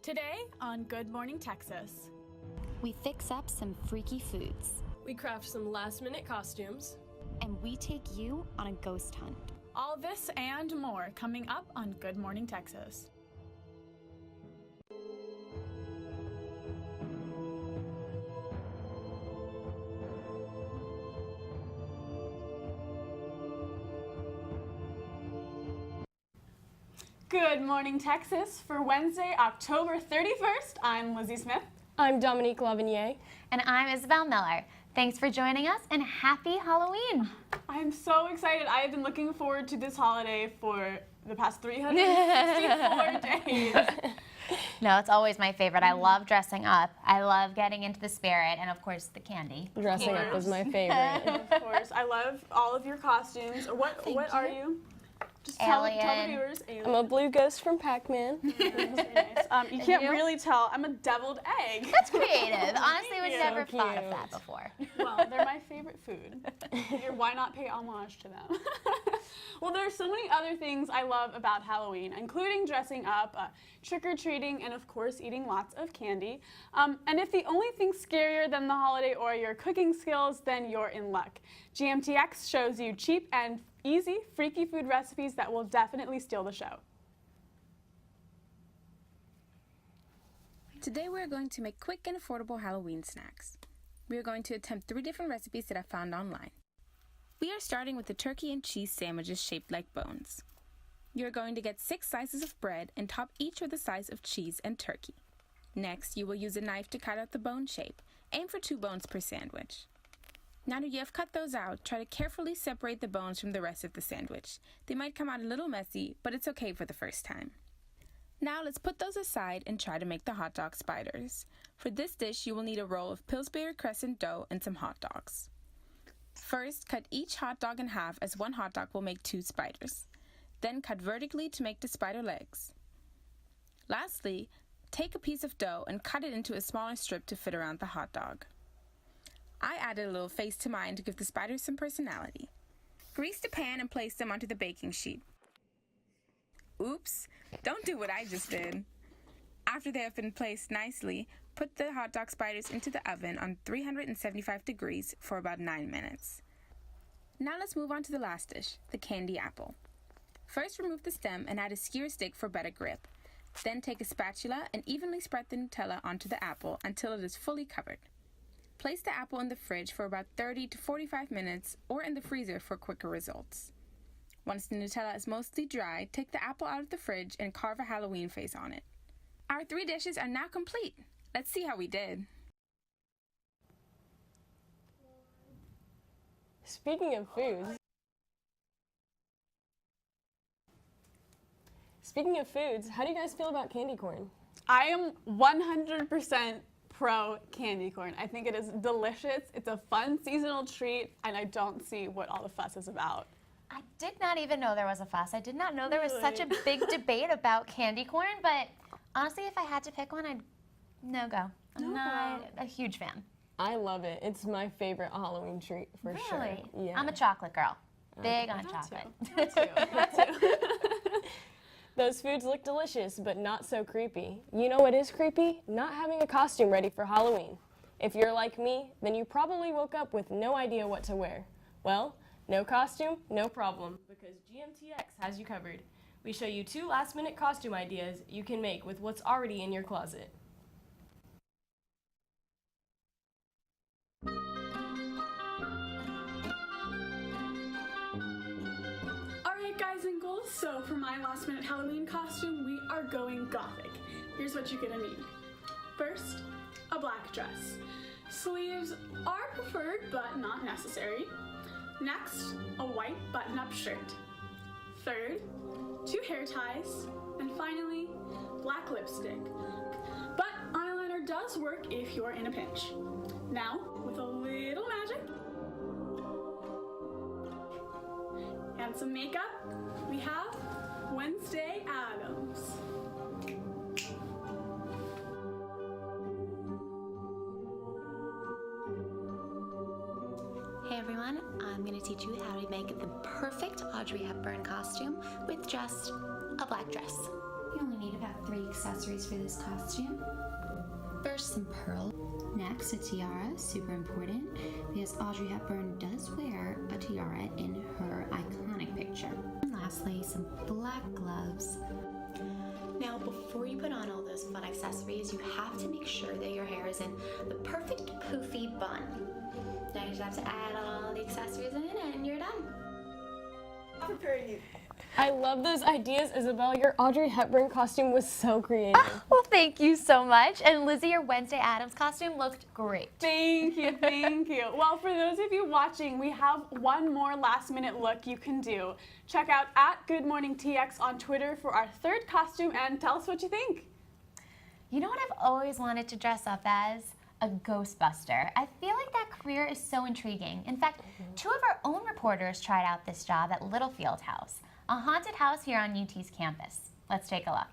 Today on Good Morning Texas. We fix up some freaky foods. We craft some last-minute costumes. And we take you on a ghost hunt. All this and more coming up on Good Morning Texas. Good Morning Texas for Wednesday, October 31st. I'm Lizzie Smith. I'm Dominique Lavignier. And I'm Isabel Miller. Thanks for joining us and happy Halloween. I'm so excited. I have been looking forward to this holiday for the past 364 days. No, it's always my favorite. I love dressing up. I love getting into the spirit and, of course, the candy. Dressing up is my favorite. Of course. I love all of your costumes. What are you? Just tell the viewers. Alien. I'm a blue ghost from Pac-Man. Nice. You can't really tell. I'm a deviled egg. That's creative. Honestly, we've never So thought of cute. that before. Well, they're my favorite food. Why not pay homage to them? Well, there are so many other things I love about Halloween, including dressing up, trick-or-treating, and of course, eating lots of candy. And if the only thing scarier than the holiday or your cooking skills, then you're in luck. GMTX shows you cheap and easy, freaky food recipes that will definitely steal the show. Today we're going to make quick and affordable Halloween snacks. We are going to attempt 3 different recipes that I found online. We are starting with the turkey and cheese sandwiches shaped like bones. You are going to get 6 slices of bread and top each with the size of cheese and turkey. Next, you will use a knife to cut out the bone shape. Aim for 2 bones per sandwich. Now that you have cut those out, try to carefully separate the bones from the rest of the sandwich. They might come out a little messy, but it's okay for the first time. Now let's put those aside and try to make the hotdog spiders. For this dish, you will need a roll of Pillsbury crescent dough and some hot dogs. First, cut each hot dog in half, as 1 hot dog will make 2 spiders. Then cut vertically to make the spider legs. Lastly, take a piece of dough and cut it into a smaller strip to fit around the hot dog. I added a little face to mine to give the spiders some personality. Grease the pan and place them onto the baking sheet. Oops, don't do what I just did. After they have been placed nicely, put the hot dog spiders into the oven on 375 degrees for about 9 minutes. Now let's move on to the last dish, the candy apple. First, remove the stem and add a skewer stick for better grip. Then take a spatula and evenly spread the Nutella onto the apple until it is fully covered. Place the apple in the fridge for about 30 to 45 minutes or in the freezer for quicker results. Once the Nutella is mostly dry, take the apple out of the fridge and carve a Halloween face on it. Our 3 dishes are now complete. Let's see how we did. Speaking of foods, how do you guys feel about candy corn? I am 100% pro candy corn. I think it is delicious. It's a fun seasonal treat, and I don't see what all the fuss is about. I did not even know there was a fuss. I did not know there was such a big debate about candy corn, but honestly, if I had to pick one, I'd go. I'm not a huge fan. I love it. It's my favorite Halloween treat for sure. Really? Yeah. I'm a chocolate girl. Big on chocolate. Me too. Those foods look delicious, but not so creepy. You know what is creepy? Not having a costume ready for Halloween. If you're like me, then you probably woke up with no idea what to wear. Well, no costume, no problem, because GMTX has you covered. We show you 2 last-minute costume ideas you can make with what's already in your closet. Alright guys and girls, so for my last minute Halloween costume, we are going gothic. Here's what you're gonna need. First, a black dress. Sleeves are preferred, but not necessary. Next, a white button-up shirt. Third, 2 hair ties. And finally, black lipstick. But eyeliner does work if you're in a pinch. Now, with a little magic and some makeup, we have Wednesday Addams. Hey everyone, I'm going to teach you how to make the perfect Audrey Hepburn costume with just a black dress. You only need about 3 accessories for this costume. First, some pearl. Next, a tiara, super important, because Audrey Hepburn does wear a tiara in her iconic picture. And lastly, some black gloves. Now, before you put on all those fun accessories, you have to make sure that your hair is in the perfect poofy bun. Now you just have to add all the accessories in and you're done. I love those ideas, Isabel. Your Audrey Hepburn costume was so creative. Well, thank you so much. And Lizzie, your Wednesday Addams costume looked great. Thank you, thank you. Well, for those of you watching, we have one more last-minute look you can do. Check out @GoodMorningTX on Twitter for our 3rd costume and tell us what you think. You know what I've always wanted to dress up as? A Ghostbuster. I feel like that career is so intriguing. In fact, 2 of our own reporters tried out this job at Littlefield House, a haunted house here on UT's campus. Let's take a look.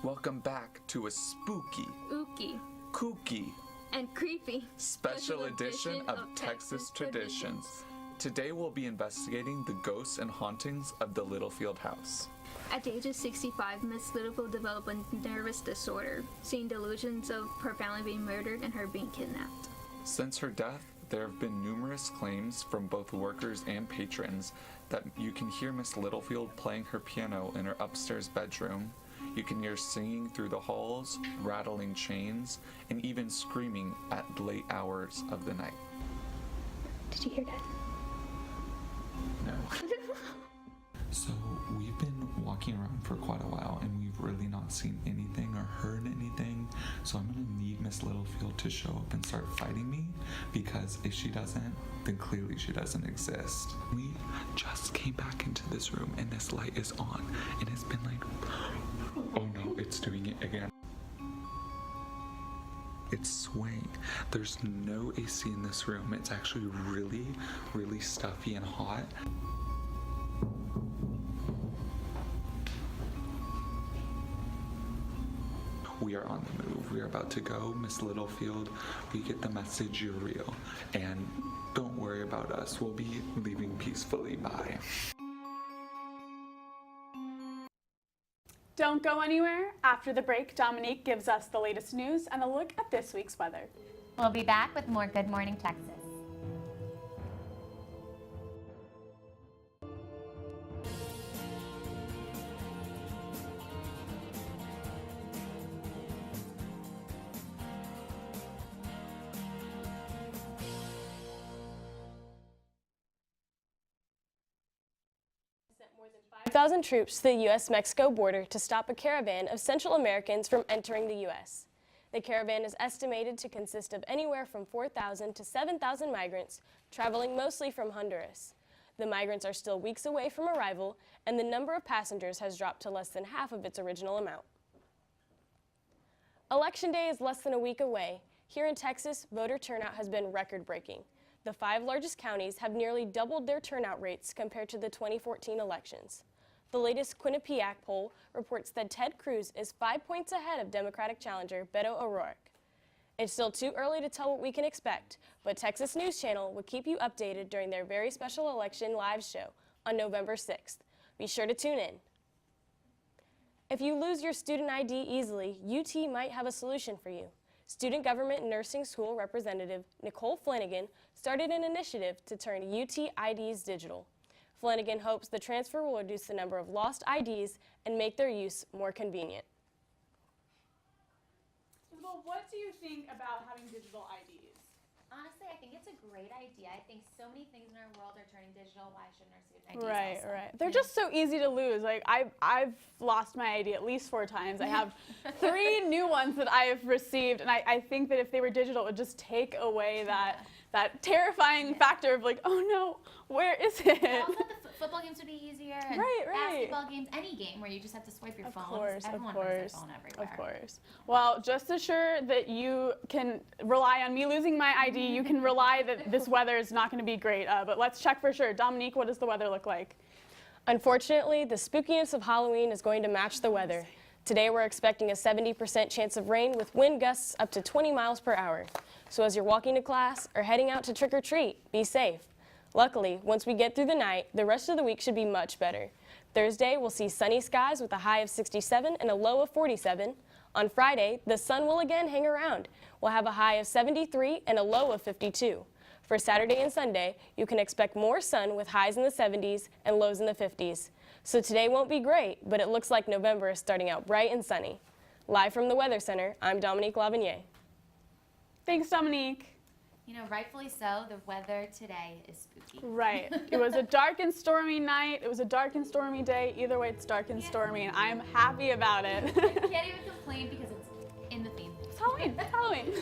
Welcome back to a spooky, Ooky, kooky, and creepy special edition of Texas Traditions. Today we'll be investigating the ghosts and hauntings of the Littlefield House. At the age of 65, Miss Littlefield developed a nervous disorder, seeing delusions of her family being murdered and her being kidnapped. Since her death, there have been numerous claims from both workers and patrons that you can hear Miss Littlefield playing her piano in her upstairs bedroom. You can hear singing through the halls, rattling chains, and even screaming at late hours of the night. Did you hear that? No. So we've been walking around for quite a while and we've really not seen anything or heard anything. So I'm gonna need Miss Littlefield to show up and start fighting me, because if she doesn't, then clearly she doesn't exist. We just came back into this room and this light is on and it's been like, oh no, it's doing it again. It's swaying. There's no AC in this room. It's actually really, really stuffy and hot. We are on the move. We are about to go. Miss Littlefield, we get the message, you're real. And don't worry about us. We'll be leaving peacefully. Bye. Don't go anywhere. After the break, Dominique gives us the latest news and a look at this week's weather. We'll be back with more Good Morning Texas. More than 5,000 troops to the U.S.-Mexico border to stop a caravan of Central Americans from entering the U.S. The caravan is estimated to consist of anywhere from 4,000 to 7,000 migrants, traveling mostly from Honduras. The migrants are still weeks away from arrival, and the number of passengers has dropped to less than half of its original amount. Election Day is less than a week away. Here in Texas, voter turnout has been record-breaking. The 5 largest counties have nearly doubled their turnout rates compared to the 2014 elections. The latest Quinnipiac poll reports that Ted Cruz is 5 points ahead of Democratic challenger Beto O'Rourke. It's still too early to tell what we can expect, but Texas News Channel will keep you updated during their very special election live show on November 6th. Be sure to tune in. If you lose your student ID easily, UT might have a solution for you. Student Government Nursing School Representative Nicole Flanagan started an initiative to turn UT Ids Digital. Flanagan hopes the transfer will reduce the number of lost IDs and make their use more convenient. Well, what do you think about having digital IDs? Honestly, I think it's a great idea. I think so many things in our world are turning digital. Why shouldn't our student IDs also? Right. They're just so easy to lose. Like I've lost my ID at least 4 times. I have 3 new ones that I have received, and I think that if they were digital, it would just take away that terrifying factor of like, oh no, where is it? But also the football games would be easier. And Right. basketball games, any game where you just have to swipe your phone. Everyone brings their phone everywhere. Of course. Well, just assure that you can rely on me losing my ID. You can rely that this weather is not going to be great. But let's check for sure. Dominique, what does the weather look like? Unfortunately, the spookiness of Halloween is going to match the weather. Today we're expecting a 70% chance of rain with wind gusts up to 20 miles per hour. So as you're walking to class or heading out to trick or treat, be safe. Luckily, once we get through the night, the rest of the week should be much better. Thursday, we'll see sunny skies with a high of 67 and a low of 47. On Friday, the sun will again hang around. We'll have a high of 73 and a low of 52. For Saturday and Sunday, you can expect more sun with highs in the 70s and lows in the 50s. So today won't be great, but it looks like November is starting out bright and sunny. Live from the Weather Center, I'm Dominique Lavigné. Thanks, Dominique. You know, rightfully so, the weather today is spooky. Right. It was a dark and stormy night. It was a dark and stormy day. Either way, it's dark and stormy, and I'm happy about it. I can't even complain because it's in the theme. It's Halloween. It's Halloween.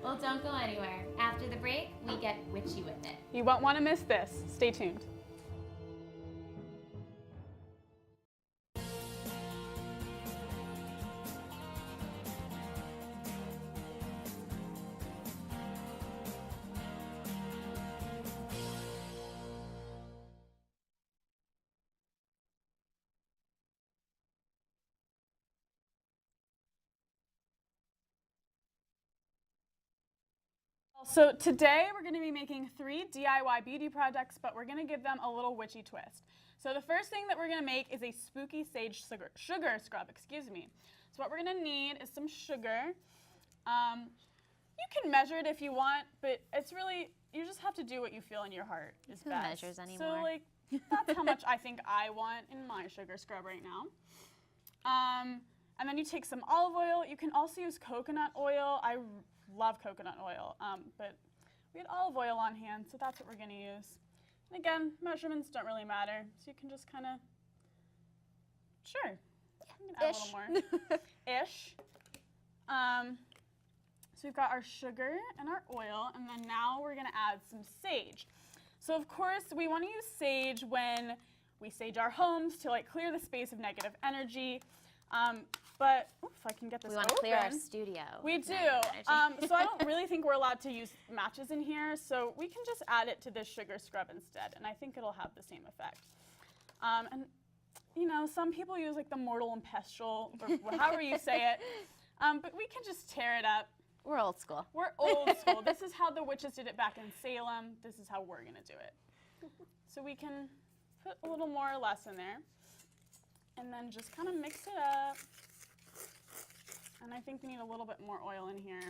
Well, don't go anywhere. After the break, we get witchy with it. You won't want to miss this. Stay tuned. So today we're going to be making 3 DIY beauty projects, but we're going to give them a little witchy twist. So the first thing that we're going to make is a spooky sage sugar scrub, excuse me. So what we're going to need is some sugar. You can measure it if you want, but it's really, you just have to do what you feel in your heart is Who best. measures anymore? So like, that's how much I think I want in my sugar scrub right now. And then you take some olive oil. You can also use coconut oil. I love coconut oil, but we had olive oil on hand, so that's what we're going to use. And again, measurements don't really matter, so you can just kind of, sure, you can add a little more. Ish. So we've got our sugar and our oil, and then now we're going to add some sage. So of course, we want to use sage when we sage our homes to like clear the space of negative energy. But if I can get this We want to open. clear our studio. We with do. negative energy. So I don't really think we're allowed to use matches in here, so we can just add it to this sugar scrub instead, and I think it'll have the same effect. And you know, some people use like the mortal and pestle, or however you say it, but we can just tear it up. We're old school. We're old school. This is how the witches did it back in Salem. This is how we're gonna do it. So we can put a little more or less in there, and then just kind of mix it up. And I think we need a little bit more oil in here.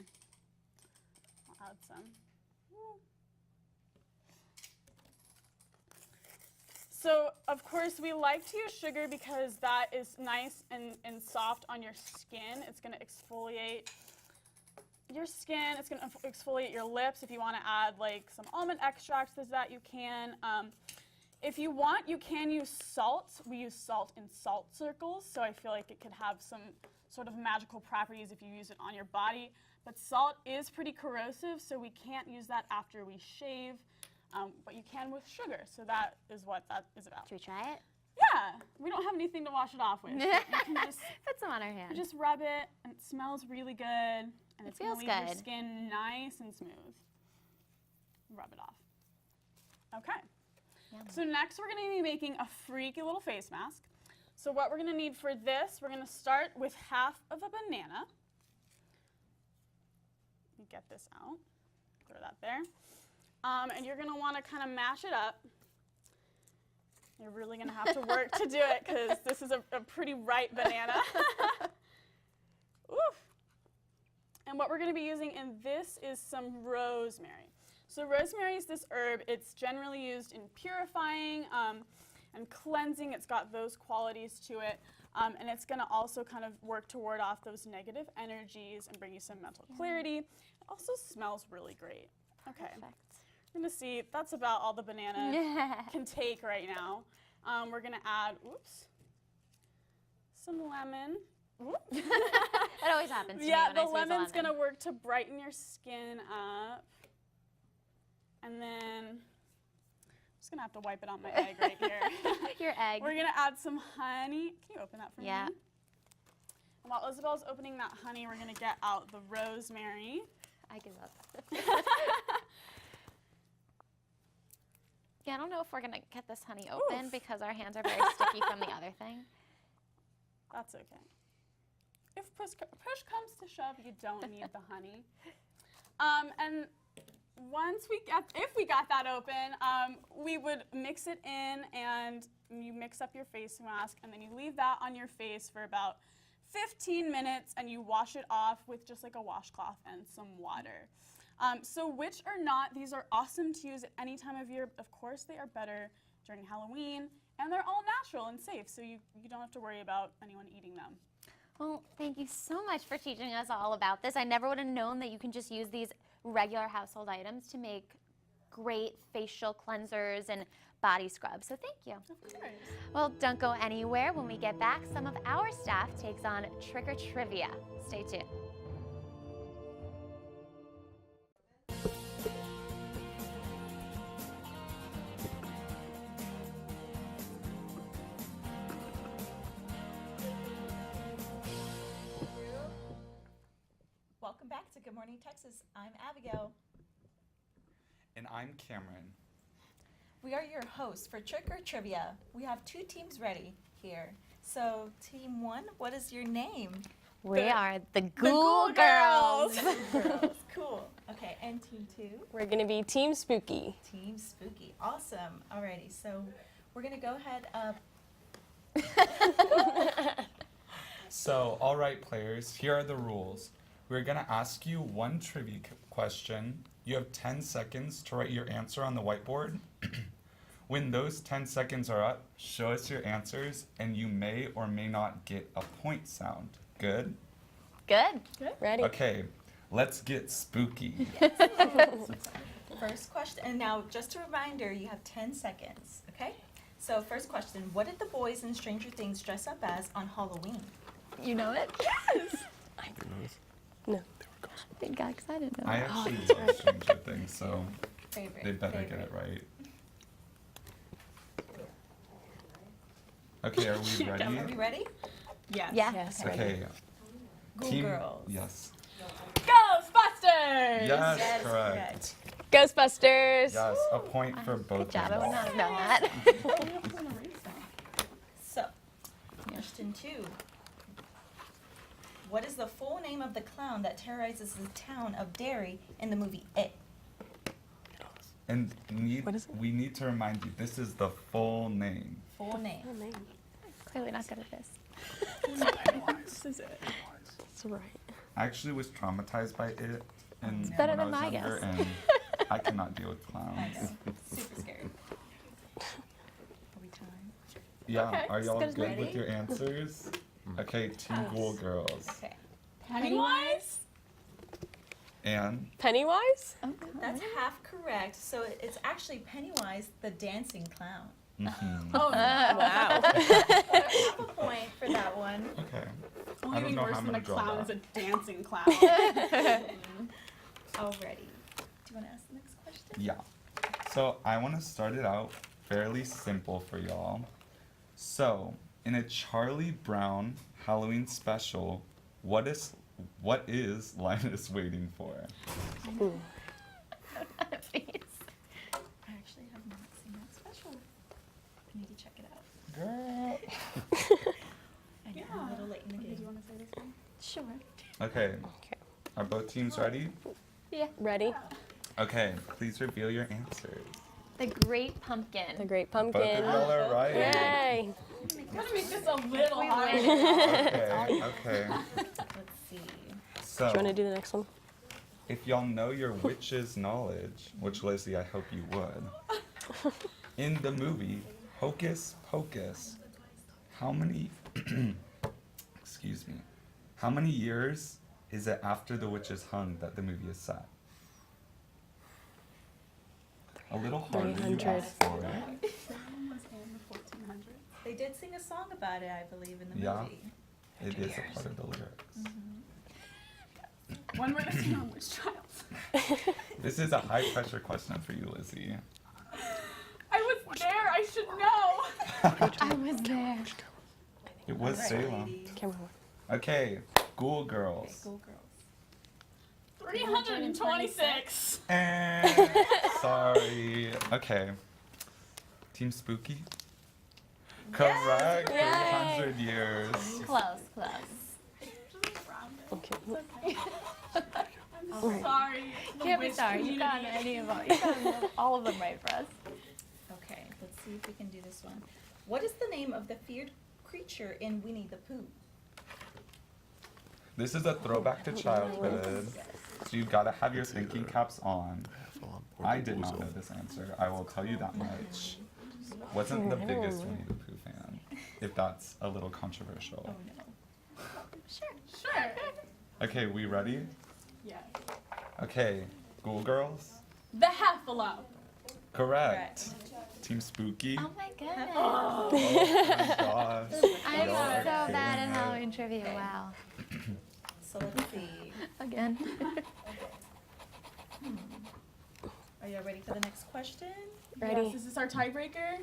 I'll add some. Woo. So, of course, we like to use sugar because that is nice and soft on your skin. It's going to exfoliate your skin. It's going to exfoliate your lips. If you want to add like some almond extracts to that, you can. If you want, you can use salt. We use salt in salt circles, so I feel like it could have some sort of magical properties if you use it on your body. But salt is pretty corrosive, so we can't use that after we shave, but you can with sugar, so that is what that is about. Should we try it? Yeah, we don't have anything to wash it off with. So you can just, Put some on our hands. you just rub it, and it smells really good, and it's going to feels leave your good. skin nice and smooth. Rub it off. Okay. Yum. So next we're going to be making a freaky little face mask. So what we're going to need for this, we're going to start with half of a banana. Get this out, throw that there. And you're going to want to kind of mash it up. You're really going to have to work to do it because this is a pretty ripe banana. Oof. And what we're going to be using in this is some rosemary. So rosemary is this herb. It's generally used in purifying and cleansing. It's got those qualities to it. And it's going to also kind of work to ward off those negative energies and bring you some mental clarity. It also smells really great. Okay. Perfect. We're going to see, that's about all the banana can take right now. We're going to add, some lemon. That always happens to me Yeah, when the I squeeze a lemon's going to lemon. work to brighten your skin up. And then I'm just going to have to wipe it on my egg right here. Your egg. We're going to add some honey. Can you open that for me? Yeah. And while Isabel's opening that honey, we're going to get out the rosemary. I give up. Yeah, I don't know if we're going to get this honey open because our hands are very sticky from the other thing. That's okay. If push comes to shove, you don't need the honey. And if we got that open, we would mix it in and you mix up your face mask, and then you leave that on your face for about 15 minutes, and you wash it off with just like a washcloth and some water. So witch or not, these are awesome to use at any time of year. Of course, they are better during Halloween, and they're all natural and safe, so you don't have to worry about anyone eating them. Well, thank you so much for teaching us all about this. I never would have known that you can just use these regular household items to make great facial cleansers and body scrubs, so thank you. Of course. Well, don't go anywhere. When we get back, some of our staff takes on Trick or Trivia. Stay tuned. Welcome back to Good Morning Texas. I'm Abigail. And I'm Cameron. We are your hosts for Trick or Trivia. We have 2 teams ready here. So, Team 1, what is your name? We are the Ghoul Girls. Girls. Cool. Okay, and Team 2? We're gonna be Team Spooky. Team Spooky. Awesome. Alrighty, so we're going to go ahead. So, all right, players, here are the rules. We're going to ask you one trivia question. You have 10 seconds to write your answer on the whiteboard. When those 10 seconds are up, show us your answers, and you may or may not get a point sound. Good? Good. Ready? Okay, let's get spooky. First question, and now just a reminder, you have 10 seconds, okay? So, first question, what did the boys in Stranger Things dress up as on Halloween? You know it? Yes! No. Thank God, because I didn't know. I actually love Stranger Things, so Favorite. they better get it right. Okay, are we ready? Are we ready? Yes. Yeah. Yes. Okay. Ghoul Team Girls. Yes. Ghostbusters! Yes, That is correct. Ghostbusters! Yes, a point for both Good job. I of would you. not have known that. So, question 2. What is the full name of the clown that terrorizes the town of Derry in the movie It? And What is it? we need to remind you, this is the full name. Full name. Clearly not good at this. This is it. That's right. I actually was traumatized by it and better when I than was my younger, guess. and I cannot deal with I clowns. know. Super scary. Are we timed? Yeah, Okay, are as y'all good as good ready. with your answers? Okay, Team Ghoul Girls. Okay. Pennywise? And Pennywise? That's half correct. So it's actually Pennywise the dancing clown. Oh, Wow. Half a point for that one. okay. only I don't thing know worse how I'm than a gonna draw clown is that. a dancing clown. Already. Do you want to ask the next question? Yeah. So I want to start it out fairly simple for y'all. So, in a Charlie Brown Halloween special, what is Linus waiting for? I actually have not seen that special. I need to check it out. Girl. I know, I'm a little late in the Did you game. want to say this one? Sure. Okay. Okay. Are both teams ready? Ready? Okay, please reveal your answers. The Great Pumpkin. The Great Both of Pumpkin. y'all are right. Yay! I'm gonna make this a little harder. Okay. Let's see. So, Do you want to do the next one? if y'all know your witch's knowledge, which Lizzie, I hope you would, in the movie Hocus Pocus, how many, excuse me, how many years is it after the witch is hung that the movie is set? A little harder you 300. asked for it. Someone was in the 1400s. They did sing a song about it, I believe, in the Yeah. movie. It is a part of the lyrics. When were they on Witch Trials? This is a high pressure question for you, Lizzie. I was there. I should know. I was there. It was Salem. Ladies. Cameron one. Okay, Ghoul Okay, Girls. Ghoul Girls. 326. Sorry. Okay. Team Spooky? Correct. Yay. 300 years. Close, close. Okay. I'm sorry. The Can't be witch sorry. You got community. any of them. You got all of them right for us. Okay, let's see if we can do this one. What is the name of the feared creature in Winnie the Pooh? This is a throwback to childhood, so you've got to have your thinking caps on. I did not know this answer. I will tell you that much. Wasn't the biggest Winnie the Pooh fan, if that's a little controversial. Oh no. Sure. Okay, we ready? Yeah. Okay, Ghoul Girls? The Heffalo. Correct. Team Spooky? Oh my goodness. Oh my gosh. I'm Y'all are so bad at killing it. Halloween trivia. Wow. So let's see. Again. Are you ready for the next question? Ready? Yes, is this our tiebreaker?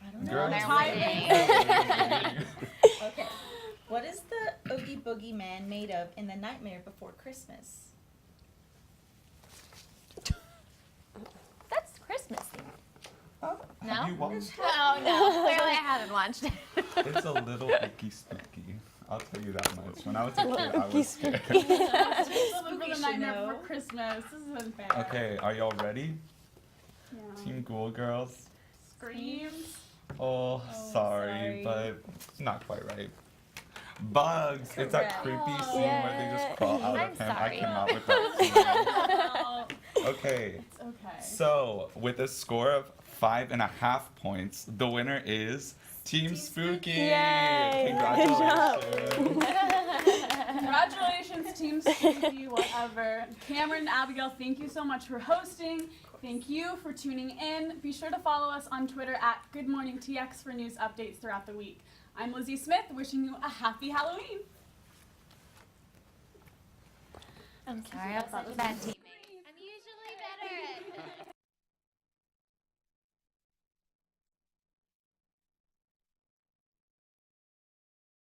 I don't know. Girl, Tiebreaker. Okay. What is the Oogie Boogie Man made of in The Nightmare Before Christmas? That's Christmas. Oh, No? have you watched? Oh no, clearly I haven't watched it. It's a little icky spooky. I'll tell you that much. When I was a kid, I was scared. For the should Nightmare know. Before Christmas. This is unfair. Okay, are y'all ready? Yeah. Team Ghoul Girls? Screams. Oh, sorry, sorry. but not quite right. Bugs. It's that Correct. creepy scene where they just crawl out I'm of him. I sorry. cannot with that Oh, scene. Okay, it's okay. so with a score of 5.5 points, the winner is Team Spooky. Yay! Good job. Congratulations. Congratulations, Team Spooky, whatever. Cameron and Abigail, thank you so much for hosting. Thank you for tuning in. Be sure to follow us on Twitter at GoodMorningTX for news updates throughout the week. I'm Lizzie Smith, wishing you a happy Halloween. I'm sorry, I was such a bad team.